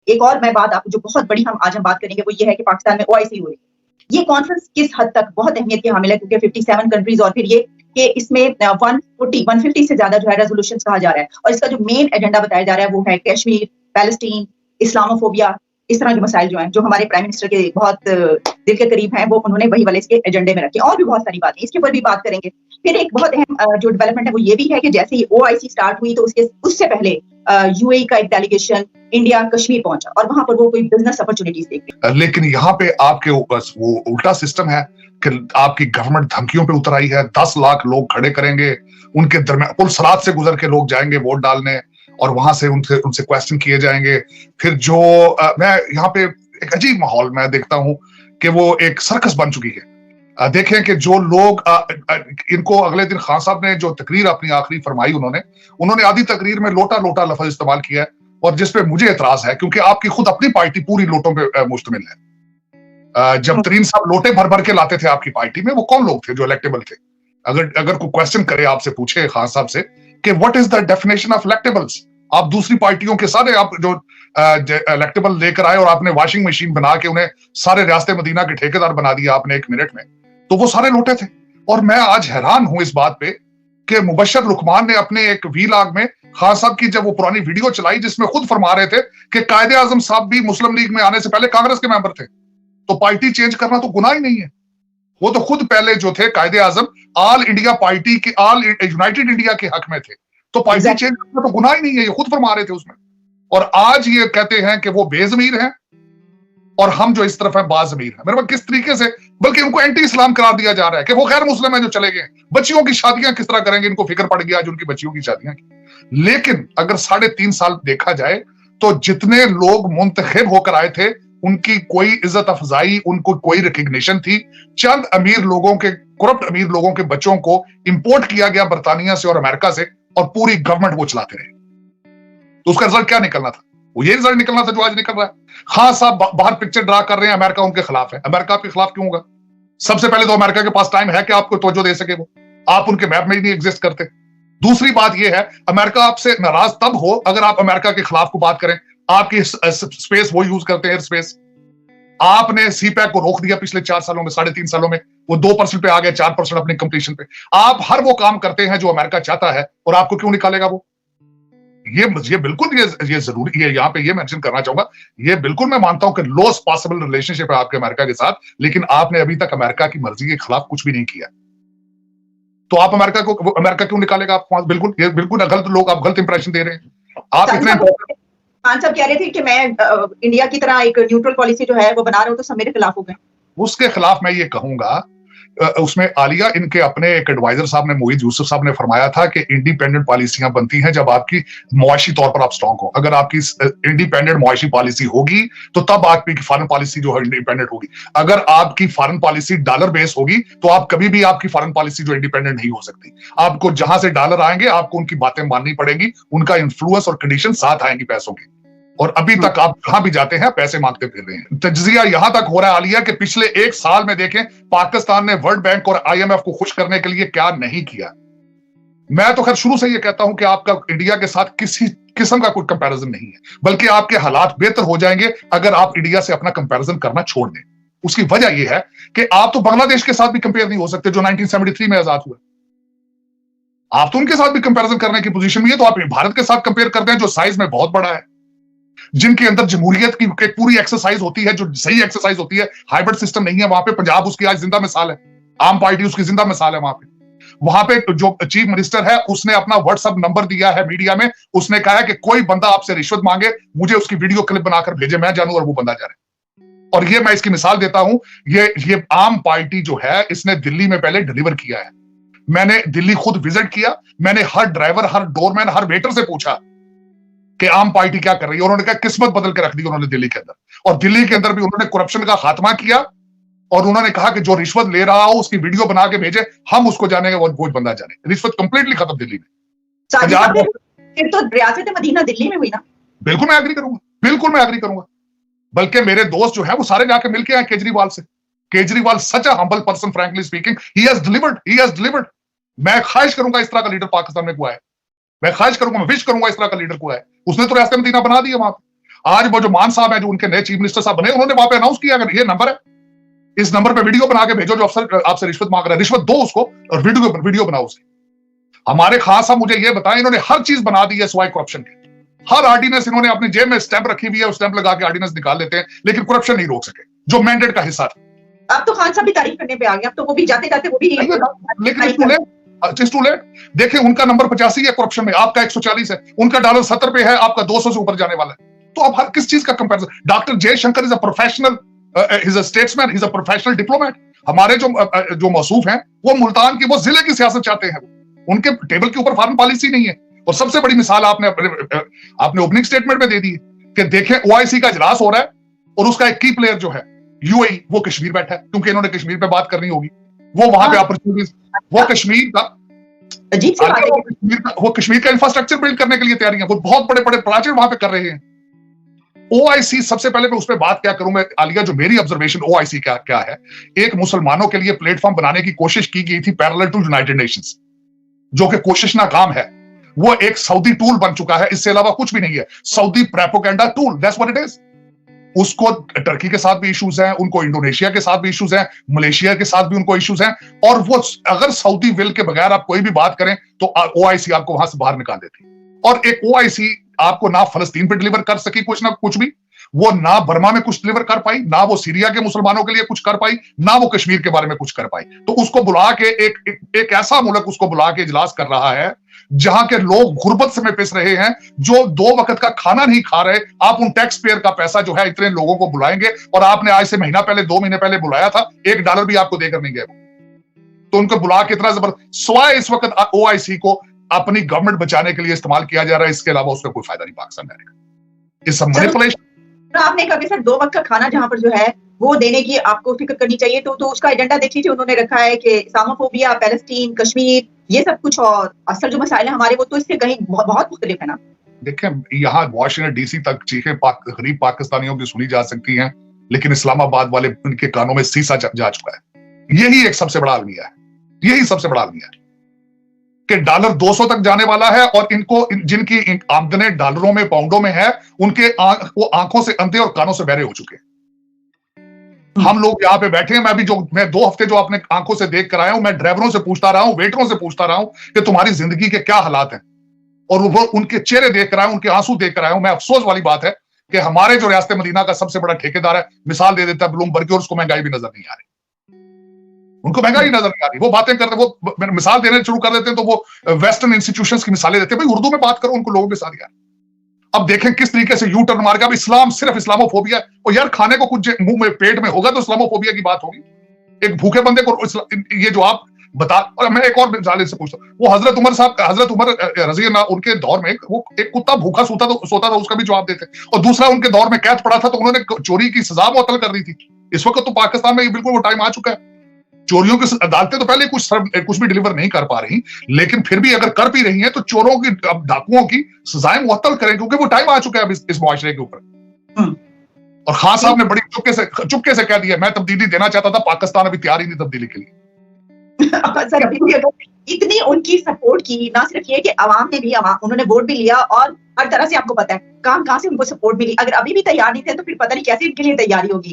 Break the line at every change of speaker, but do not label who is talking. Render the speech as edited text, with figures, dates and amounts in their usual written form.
एक और मैं बात आपको जो बहुत बड़ी आज हम बात करेंगे वो ये है कि पाकिस्तान में ओआईसी हो रही है। ये कॉन्फ्रेंस किस हद तक बहुत अहमियत की हामिल है, क्योंकि 57 कंट्रीज और फिर ये कि इसमें 150 से ज्यादा जो है रेजोल्यूशंस कहा जा रहा है, और इसका जो मेन एजेंडा बताया जा रहा है वो है कश्मीर, पैलेस्टीन, इस्लामोफोबिया, इस तरह के मसाइल जो हैं, जो हमारे प्राइम मिनिस्टर के बहुत दिल के करीब हैं, वो उन्होंने वही वाले इसके एजेंडे में रखे। और भी बहुत सारी बातें इसके ऊपर भी बात करेंगे। फिर एक बहुत अहम जो डेवलपमेंट है वो ये भी है कि जैसे ही ओआईसी स्टार्ट हुई तो उससे पहले यूएई का एक डेलीगेशन इंडिया कश्मीर पहुंचा और वहां पर वो कोई बिजनेस अपॉर्चुनिटीज देखते।
लेकिन यहाँ पे आपके बस वो उल्टा सिस्टम है कि आपकी गवर्नमेंट धमकियों पे उतर आई है। 10 लाख लोग खड़े करेंगे, उनके दरमियान पुलसरात से गुजर के लोग जाएंगे वोट डालने और वहां से उनसे क्वेश्चन किए जाएंगे। फिर जो मैं यहाँ पे एक अजीब माहौल मैं देखता हूँ कि वो एक सर्कस बन चुकी है। देखें कि जो लोग इनको अगले दिन खान साहब ने जो तकरीर अपनी आखिरी फरमाई, उन्होंने आधी तकरीर में लोटा लोटा लफ्ज इस्तेमाल किया है, और जिसपे मुझे एतराज है क्योंकि आपकी खुद अपनी पार्टी पूरी लोटों पे मुश्तमिल है। जब तरीन साहब लोटे भर भर के लाते थे आपकी पार्टी में, वो कौन लोग थे जो इलेक्टेबल थे? अगर कोई क्वेश्चन करे, आपसे पूछे खान साहब से कि what is the definition of electables, आप दूसरी पार्टियों के सारे आप जो इलेक्टेबल लेकर आए और आपने वॉशिंग मशीन बना के उन्हें सारे रियासत मदीना के ठेकेदार बना दिया आपने 1 मिनट में, तो वो सारे लोटे थे। और मैं आज हैरान हूं इस बात पे कि मुबशर लुकमान ने अपने एक वीलॉग में खान साहब की जब वो पुरानी वीडियो चलाई जिसमें खुद फरमा रहे थे कि कायदे आजम साहब भी मुस्लिम लीग में आने से पहले कांग्रेस के मेंबर थे, तो पार्टी चेंज करना तो गुनाह ही नहीं है। वो तो खुद पहले जो थे कायदे आजम ऑल इंडिया पार्टी के, ऑल यूनाइटेड इंडिया के हक में थे, तो पार्टी चेंज करना तो गुनाह ही नहीं है, ये खुद फरमा रहे थे उसमें। और आज ये कहते हैं कि वो बेजमीर हैं और हम जो इस तरफ है बाजमीर है। मेरे पास किस तरीके से, बल्कि उनको एंटी इस्लाम करार दिया जा रहा है कि वो गैर मुस्लिम है जो चले गए। बच्चियों की शादियां किस तरह करेंगे, इनको फिक्र पड़ गया आज उनकी बच्चियों की शादियां की। लेकिन अगर 3.5 साल देखा जाए तो जितने लोग मुंतखब होकर आए थे उनकी कोई इज्जत अफजाई, उनको कोई रिकग्निशन थी? चंद अमीर लोगों के, करप्ट अमीर लोगों के बच्चों को इंपोर्ट किया गया बरतानिया से और अमेरिका से, और पूरी गवर्नमेंट वो चलाते रहे। तो उसका रिजल्ट क्या निकलना था? वो ये रिजल्ट निकलना था जो आज निकल रहा है। खान साहब बाहर पिक्चर ड्रा कर रहे हैं, अमेरिका उनके खिलाफ है। अमेरिका आपके खिलाफ क्यों होगा? सबसे पहले तो अमेरिका के पास टाइम है कि आपको तवज्जो दे सके, वो आप उनके मैप में ही नहीं एग्जिस्ट करते। दूसरी बात यह है, अमेरिका आपसे नाराज तब हो अगर आप अमेरिका के खिलाफ को बात करें। आपकी स्पेस वो यूज करते हैं, स्पेस। आपने सीपैक को रोक दिया पिछले 4 सालों में, 3.5 सालों में, वो 2% पे आ गए, 4% अपनी कंप्लीशन पे। आप हर वो काम करते हैं जो अमेरिका चाहता है, और आपको क्यों निकालेगा वो? ये बिल्कुल ये जरूरी है, यहाँ पे ये मेंशन करना चाहूंगा, ये बिल्कुल मैं मानता हूं कि लोएस्ट पॉसिबल रिलेशनशिप है आपके अमेरिका के साथ, लेकिन आपने अभी तक अमेरिका की मर्जी के खिलाफ कुछ भी नहीं किया। तो आप अमेरिका क्यों निकालेगा आपको? बिल्कुल गलत लोग, आप गलत इंप्रेशन दे रहे हैं। आप इतने
खान साहब कह रहे थे कि मैं इंडिया की तरह एक न्यूट्रल पॉलिसी जो है वो बना रहा हूं, तो सब मेरे खिलाफ हो गए।
उसके खिलाफ मैं ये कहूंगा, उसमें आलिया, इनके अपने एक एडवाइजर साहब ने, मोहित यूसुफ साहब ने फरमाया था कि इंडिपेंडेंट पॉलिसियां बनती हैं जब आपकी मुआशी तौर पर आप स्ट्रांग हो। अगर आपकी इंडिपेंडेंट मुआशी पॉलिसी होगी तो तब आपकी फॉरेन पॉलिसी जो है इंडिपेंडेंट होगी। अगर आपकी फॉरेन पॉलिसी डॉलर बेस होगी तो आप कभी भी आपकी फॉरेन पॉलिसी जो इंडिपेंडेंट नहीं हो सकती। आपको जहां से डॉलर आएंगे आपको उनकी बातें माननी पड़ेंगी, उनका इन्फ्लुएंस और कंडीशन साथ आएंगी पैसों की। और अभी तक आप जहां भी जाते हैं पैसे मांगते फिर रहे हैं। तज्जिया यहां तक हो रहा है आलिया कि पिछले 1 साल में देखें पाकिस्तान ने वर्ल्ड बैंक और आईएमएफ को खुश करने के लिए क्या नहीं किया। मैं तो खैर शुरू से ये कहता हूं कि आपका इंडिया के साथ किसी किस्म का कोई कंपैरिजन नहीं है, बल्कि आपके हालात बेहतर हो जाएंगे अगर आप इंडिया से अपना कंपैरिजन करना छोड़ दें। उसकी वजह यह है कि आप तो बांग्लादेश के साथ भी कंपेयर नहीं हो सकते जो 1973 में आजाद हुए। आप तो उनके साथ भी कंपैरिजन करने की पोजीशन में है, तो आप भारत के साथ कंपेयर करते हैं जो साइज में बहुत बड़ा है, जिनके अंदर जमहूरियत की एक पूरी एक्सरसाइज होती है, जो सही एक्सरसाइज होती है। हाइब्रिड सिस्टम नहीं है वहां पे। पंजाब उसकी आज जिंदा मिसाल है, आम पार्टी उसकी जिंदा मिसाल है। वहां पे जो चीफ मिनिस्टर है उसने अपना व्हाट्सएप नंबर दिया है मीडिया में, उसने कहा है कि कोई बंदा आपसे रिश्वत मांगे मुझे उसकी वीडियो क्लिप बनाकर भेजे, मैं जानूं और वो बंदा जा रहा है। और ये मैं इसकी मिसाल देता हूं, ये आम पार्टी जो है इसने दिल्ली में पहले डिलीवर किया है। मैंने दिल्ली खुद विजिट किया, मैंने हर ड्राइवर, हर डोरमैन, हर वेटर से पूछा कि आम पार्टी क्या कर रही है। उन्होंने कहा किस्मत बदल के रख दी उन्होंने दिल्ली के अंदर, और दिल्ली के अंदर भी उन्होंने करप्शन का खात्मा किया, और उन्होंने कहा कि जो रिश्वत ले रहा हो उसकी वीडियो बना के भेजे, हम उसको जानेंगे, वो बंदा जाने। रिश्वत कंप्लीटली खत्म दिल्ली में।
फिर तो रियासत मदीना दिल्ली में हुई ना?
बिल्कुल मैं एग्री करूंगा, बिल्कुल मैं एग्री करूंगा। बल्कि मेरे दोस्त जो है वो सारे जाके मिलके आए केजरीवाल से। Kejriwal such a humble person, frankly speaking, he has delivered. मैं ख्वाहिश करूंगा इस तरह का लीडर पाकिस्तान में को आए, मैं ख्वाहिश करूंगा, मैं विश करूंगा इस तरह का लीडर को आए। उसने तो रियासत मदीना बना दिया वहां पे। आज वो जो मान साहब है, जो उनके नए चीफ मिनिस्टर साहब बने, उन्होंने वहां पे अनाउंस किया, अगर ये नंबर है, इस नंबर पे वीडियो बना के भेजो जो अफसर आपसे रिश्वत मांग रहा है, रिश्वत दो उसको और वीडियो बनाओ उसकी। हमारे खान साहब मुझे ये बताएं, इन्होंने हर चीज बना दी है सिवाय करप्शन के। हर आर्डिनेंस इन्होंने अपनी जेब में स्टैंप रखी हुई है, उस स्टैंप लगा के आर्डिनेंस निकाल लेते हैं, लेकिन करप्शन नहीं रोक सके, जो मैंडेट का हिस्सा था।
अब तो खान साहब भी तारीफ करने पे आ गए, अब तो वो भी जाते जाते वो भी
लेकिन टू लेट। देखिए उनका नंबर 85 है करप्शन में, आपका 140 है, उनका डॉलर 70 पे है, आपका 200 से ऊपर जाने वाला है। तो अब हर किस चीज का comparison? Doctor Jaishankar is a professional, is a statesman, is a professional diplomat. हमारे जो मौसूफ हैं वो मुल्तान की, वो जिले की सियासत चाहते हैं, उनके टेबल के ऊपर फॉरेन पॉलिसी नहीं है। और सबसे बड़ी मिसाल आपने ओपनिंग स्टेटमेंट में दे दी कि देखें ओआईसी का इजलास हो रहा है और उसका एक की प्लेयर जो है यूएई, वो कश्मीर बैठा है, क्योंकि इन्होंने कश्मीर पे बात करनी होगी, वो वहां पे अपॉर्चुनिटीज, वो कश्मीर का
अजीब सी बात है,
वो कश्मीर का इंफ्रास्ट्रक्चर बिल्ड करने के लिए तैयारियां, वो बहुत बड़े बड़े प्रोजेक्ट वहां पे कर रहे हैं। ओआईसी, सबसे पहले मैं उस पर बात क्या करूं मैं आलिया, जो मेरी ऑब्जर्वेशन ओआईसी का क्या है, एक मुसलमानों के लिए प्लेटफॉर्म बनाने की कोशिश की गई थी पैरेलल टू यूनाइटेड नेशंस, जो कि कोशिश नाकाम है। वो एक सऊदी टूल बन चुका है, इससे अलावा कुछ भी नहीं है, Saudi propaganda tool, that's what it is. उसको टर्की के साथ भी इश्यूज हैं, उनको इंडोनेशिया के साथ भी इश्यूज हैं, मलेशिया के साथ भी उनको इश्यूज हैं, और वो अगर सऊदी विल के बगैर आप कोई भी बात करें तो ओआईसी आपको वहां से बाहर निकाल देती है। और एक ओआईसी आपको ना फलस्तीन पे डिलीवर कर सकी कुछ ना कुछ भी, वो ना बर्मा में कुछ डिलीवर कर पाई, ना वो सीरिया के मुसलमानों के लिए कुछ कर पाई, ना वो कश्मीर के बारे में कुछ कर पाई। तो उसको बुला के एक ऐसा मुल्क उसको बुला के इजलास कर रहा है जहां के लोग गुर्बत में पिस रहे हैं, जो 2 वक्त का खाना नहीं खा रहे। आप उन टैक्स पेयर का पैसा जो है इतने लोगों को बुलाएंगे, और आपने आज से महीना पहले 2 महीने पहले बुलाया था, $1 भी आपको देकर नहीं गए। तो उनको बुला के इतना जबरदस्त, स्वाय इस वक्त ओआईसी को अपनी गवर्नमेंट बचाने के लिए इस्तेमाल किया जा रहा है, इसके अलावा उसका कोई फायदा नहीं पाकिस्तान का। इस मैनिपुलेशन।
आपने कहा सर 2 वक्त का खाना जहां पर जो है वो देने की आपको फिक्र करनी चाहिए, तो उसका एजेंडा देख लीजिए, उन्होंने रखा है कि इस्लामोफोबिया, पैलेस्टीन, कश्मीर, ये सब कुछ, और असल जो मसाइल है हमारे वो तो इससे कहीं बहुत मुख्तलिफ है ना।
देखें, यहाँ वाशिंगटन डीसी तक चीखें गरीब पाकिस्तानियों की सुनी जा सकती हैं, लेकिन इस्लामाबाद वाले उनके कानों में सीसा जा चुका है। यही एक सबसे बड़ा अलमिया है, यही सबसे बड़ा अलमिया है कि डॉलर 200 तक जाने वाला है, और इनको जिनकी आमदनी डॉलरों में पाउंडों में है, उनके वो आंखों से अंधे और कानों से बहरे हो चुके हैं। हम लोग यहाँ पे बैठे हैं, मैं 2 हफ्ते जो अपने आंखों से देख कर आया हूं, मैं ड्राइवरों से पूछता रहा हूं, वेटरों से पूछता रहा हूं कि तुम्हारी जिंदगी के क्या हालात हैं, और वो उनके चेहरे देख कर आया हूं, उनके आंसू देख कर आया हूं। मैं अफसोस वाली बात है कि हमारे जो रियासत मदीना का सबसे बड़ा ठेकेदार है, मिसाल दे देता है ब्लूमबर्ग की, और उसको महंगाई भी नजर नहीं आ रही, उनको महंगाई नजर नहीं आ रही। वो बातें करते, वो मिसाल देने शुरू कर देते हैं तो वो वेस्टर्न इंस्टीट्यूशंस की मिसालें देते हैं। भाई उर्दू में बात करो उनको, लोगों के साथ यार। अब देखें किस तरीके से यू टर्न मार के, अब इस्लाम सिर्फ इस्लामोफोबिया है, और यार खाने को कुछ मुंह में पेट में होगा तो इस्लामोफोबिया की बात होगी। एक भूखे बंदे को ये जो आप बता, और मैं एक और मिसाल से पूछता हूँ, वो हजरत उमर रजी अल्लाह, उनके दौर में वो एक कुत्ता भूखा सोता था, उसका भी जवाब देते। और दूसरा, उनके दौर में कैद पड़ा था तो उन्होंने चोरी की सजा मुअत्तल कर दी थी। इस वक्त तो पाकिस्तान में बिल्कुल वो टाइम आ चुका है, चोरियों की अदालतें तो पहले कुछ भी डिलीवर नहीं कर पा रही, लेकिन फिर भी अगर कर भी रही हैं तो चोरों की, अब डाकुओं की सजाएं मुअत्तल करें, क्योंकि वो टाइम आ चुका है अब इस मुआशरे के ऊपर। और खान साहब ने बड़ी चुपके से कह दिया, मैं तब्दीली देना चाहता था, पाकिस्तान अभी तैयार ही नहीं तब्दीली के लिए।
सर अभी इतनी उनकी सपोर्ट की, ना सिर्फ ये कि अवाम ने भी, उन्होंने वोट भी लिया, और हर तरह से आपको पता है कहां से उनको सपोर्ट मिली। अगर अभी भी तैयार नहीं थे तो फिर पता नहीं कैसे इनके लिए तैयारी होगी।